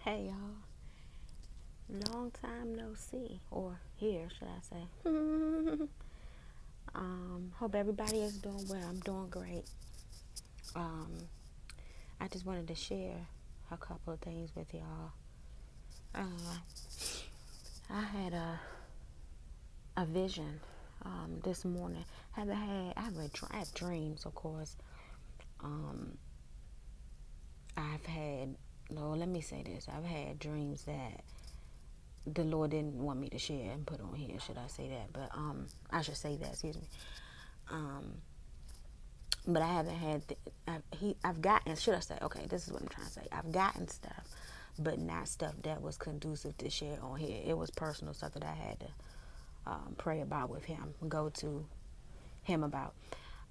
Hey y'all, long time no see, or here should I say. Hope everybody is doing well. I'm doing great. Um, I just wanted to share a couple of things with y'all. Uh, I had a vision this morning. I have dreams, of course. Um, I've had, no, let me say this. I've had dreams that the Lord didn't want me to share and put on here. Should I say that? But I should say that. Excuse me. Um, but I haven't had. I've gotten. Should I say? Okay, this is what I'm trying to say. I've gotten stuff, but not stuff that was conducive to share on here. It was personal stuff that I had to pray about with him, go to him about.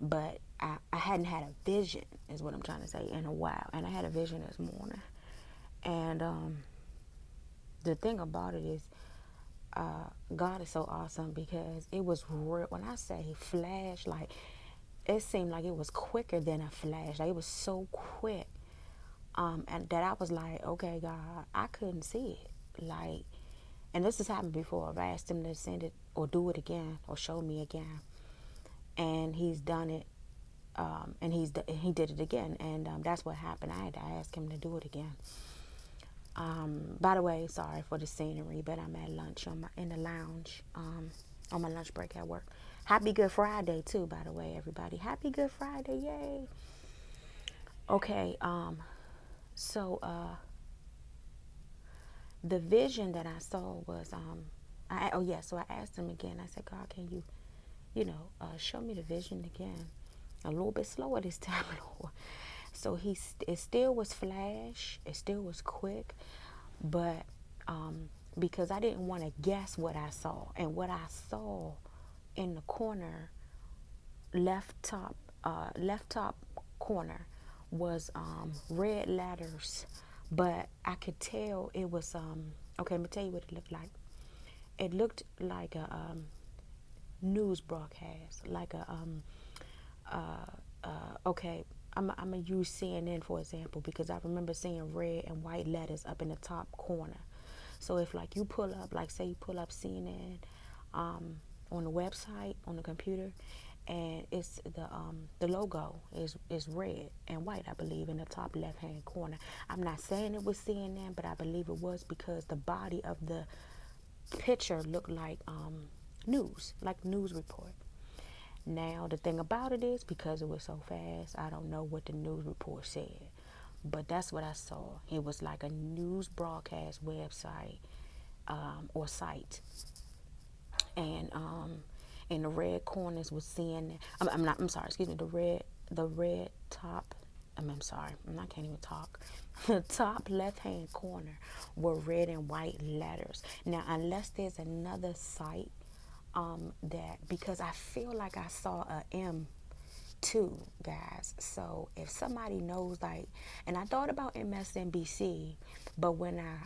But I hadn't had a vision, is what I'm trying to say, in a while. And I had a vision this morning. And the thing about it is, God is so awesome because it was real. When I say flash, like it seemed like it was quicker than a flash. Like it was so quick, and that I was like, okay, God, I couldn't see it. Like, and this has happened before. I've asked Him to send it or do it again or show me again, and He's done it. And He did it again, and that's what happened. I had to ask Him to do it again. By the way, sorry for the scenery, but I'm at lunch in the lounge on my lunch break at work. Happy Good Friday too, by the way, everybody. Happy Good Friday, yay! Okay, so the vision that I saw was so I asked Him again. I said, God, can you show me the vision again, a little bit slower this time, Lord. So it still was flash, it still was quick, but because I didn't want to guess what I saw, and what I saw in the corner, left top corner, was red letters, but I could tell it was okay. Let me tell you what it looked like. It looked like a news broadcast, like a okay, I'm gonna use CNN for example because I remember seeing red and white letters up in the top corner. So if like you pull up, like say you pull up CNN on the website on the computer, and it's the logo is red and white, I believe, in the top left hand corner. I'm not saying it was CNN, but I believe it was because the body of the picture looked like news report. Now, the thing about it is, because it was so fast, I don't know what the news report said. But that's what I saw. It was like a news broadcast website or site. And in the red corners was CNN. I'm sorry, excuse me, the red top. I'm sorry, I can't even talk. The top left-hand corner were red and white letters. Now, unless there's another site that, because I feel like I saw a M too, guys. So if somebody knows, like, and I thought about MSNBC, but when I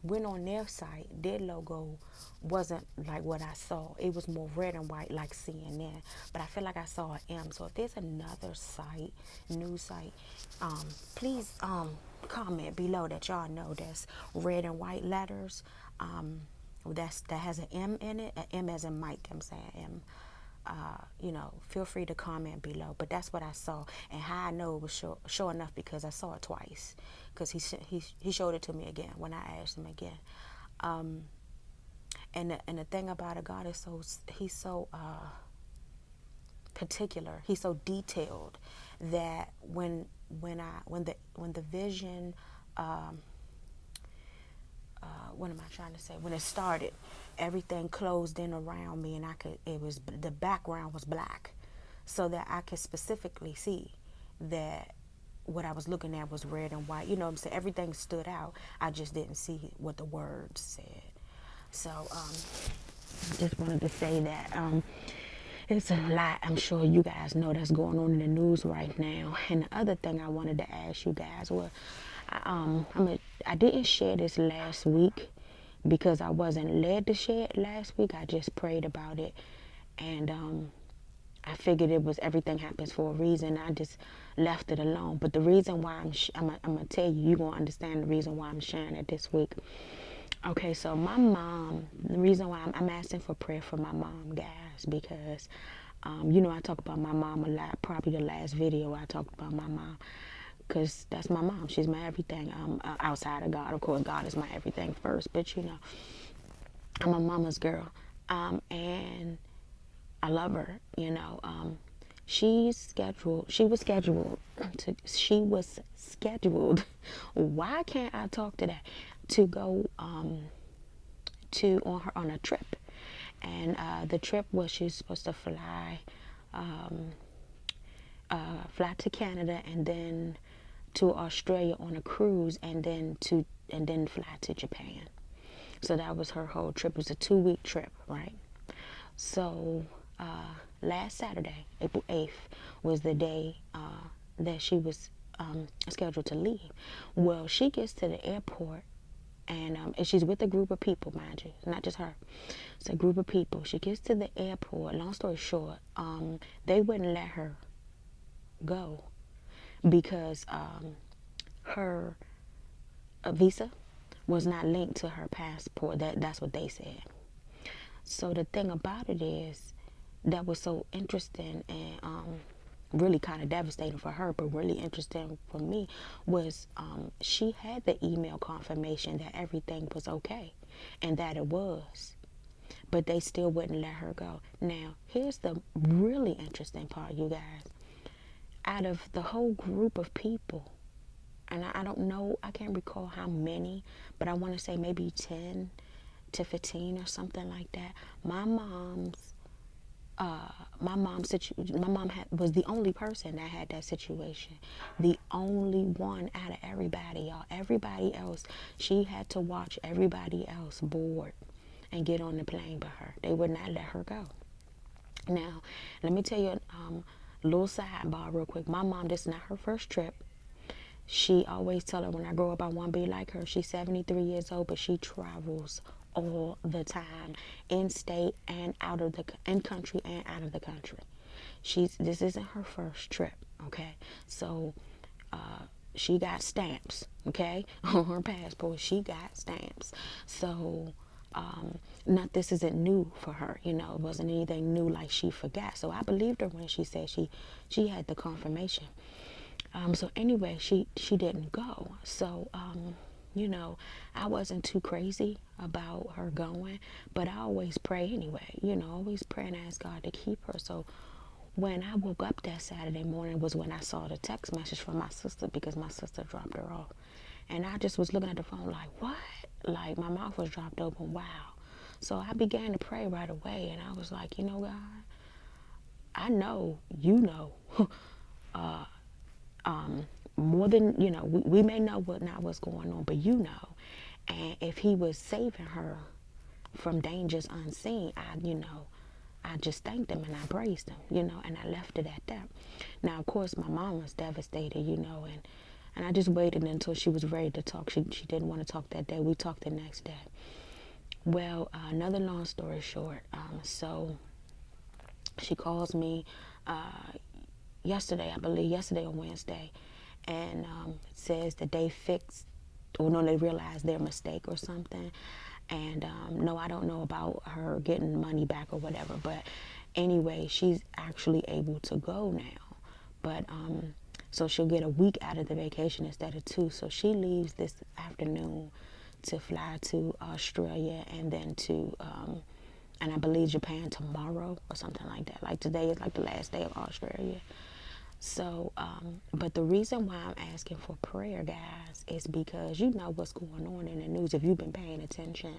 went on their site, their logo wasn't like what I saw. It was more red and white like CNN, but I feel like I saw an M. So if there's another site, news site, please comment below that y'all know that's red and white letters. That has an M in it, an M as in Mike. I'm saying M. Feel free to comment below. But that's what I saw, and how I know it was sure enough because I saw it twice. Because he showed it to me again when I asked him again. And the thing about it, God is he's so particular. He's so detailed that when the vision. What am I trying to say? When it started, everything closed in around me, and the background was black, so that I could specifically see that what I was looking at was red and white. You know what I'm saying? Everything stood out. I just didn't see what the words said. So, just wanted to say that it's a lot. I'm sure you guys know that's going on in the news right now. And the other thing I wanted to ask you guys was, I didn't share this last week because I wasn't led to share it last week. I just prayed about it, and I figured it was everything happens for a reason. I just left it alone. But the reason why I'm gonna tell you, you're gonna understand the reason why I'm sharing it this week. Okay, so my mom, the reason why I'm asking for prayer for my mom, guys, because I talk about my mom a lot. Probably the last video I talked about my mom, because that's my mom. She's my everything. Outside of God, of course, God is my everything first. But I'm a mama's girl, and I love her. She was scheduled she was scheduled. Why can't I talk today? To go on a trip, and the trip was she's supposed to um, fly to Canada and then to Australia on a cruise, and then fly to Japan. So that was her whole trip. It was a 2-week trip, right? So last Saturday, April 8th, was the day that she was scheduled to leave. Well, she gets to the airport, and she's with a group of people, mind you, not just her. It's a group of people. She gets to the airport. Long story short, they wouldn't let her go because her visa was not linked to her passport. That's what they said. So the thing about it is, that was so interesting and really kind of devastating for her, but really interesting for me, was she had the email confirmation that everything was okay and that it was, but they still wouldn't let her go. Now, here's the really interesting part, you guys. Out of the whole group of people, and I don't know, I can't recall how many, but I want to say maybe 10 to 15 or something like that. My mom was the only person that had that situation. The only one out of everybody, y'all. Everybody else, she had to watch everybody else board and get on the plane but her. They would not let her go. Now, let me tell you a little sidebar real quick. My mom, this is not her first trip. She always tell her, when I grow up, I want to be like her. She's 73 years old, but she travels all the time, in state and out of the in country and out of the country. This isn't her first trip, okay? So she got stamps, okay, on her passport. She got stamps. So not this isn't new for her, it wasn't anything new like she forgot. So I believed her when she said she had the confirmation. So anyway, she didn't go. So I wasn't too crazy about her going, but I always pray anyway. Always pray and ask God to keep her. So when I woke up that Saturday morning was when I saw the text message from my sister, because my sister dropped her off, and I just was looking at the phone like, what? Like my mouth was dropped open. Wow. So I began to pray right away, and I was like, God, I know you know. More than we may know what's going on, but and if he was saving her from dangers unseen, I just thanked him and I praised him, and I left it at that. Now, of course, my mom was devastated, and I just waited until she was ready to talk. She didn't want to talk that day. We talked the next day. Well, another long story short, so she calls me yesterday, I believe, yesterday or Wednesday, and says that they fixed, or no, they realized their mistake or something. And no, I don't know about her getting money back or whatever, but anyway, she's actually able to go now. But so she'll get a week out of the vacation instead of 2. So she leaves this afternoon to fly to Australia, and then to and I believe Japan tomorrow or something like that. Like today is like the last day of Australia. So, but the reason why I'm asking for prayer, guys, is because you know what's going on in the news if you've been paying attention.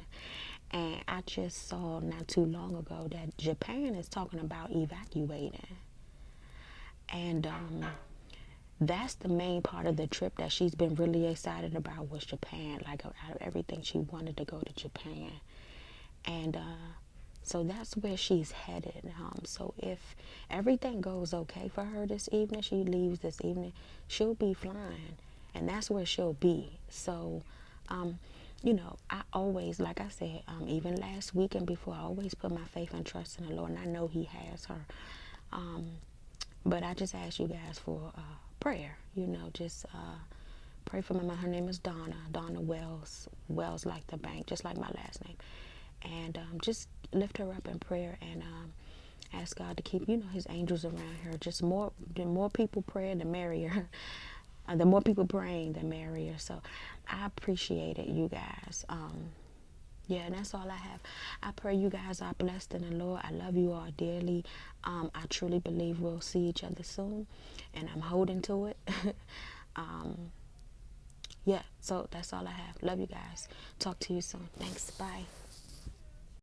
And I just saw not too long ago that Japan is talking about evacuating. And that's the main part of the trip that she's been really excited about, was Japan. Like, out of everything, she wanted to go to Japan. And so that's where she's headed. So if everything goes okay for her this evening, she leaves this evening, she'll be flying, and that's where she'll be. So, I always, like I said, even last week and before, I always put my faith and trust in the Lord, and I know He has her. But I just ask you guys for prayer. Just pray for my mom. Her name is Donna Wells. Wells like the bank, just like my last name. And just lift her up in prayer and ask God to keep, His angels around her. Just the more people praying, the merrier. The more people praying, the merrier. So I appreciate it, you guys. Yeah, and that's all I have. I pray you guys are blessed in the Lord. I love you all dearly. I truly believe we'll see each other soon, and I'm holding to it. Yeah, so that's all I have. Love you guys. Talk to you soon. Thanks. Bye.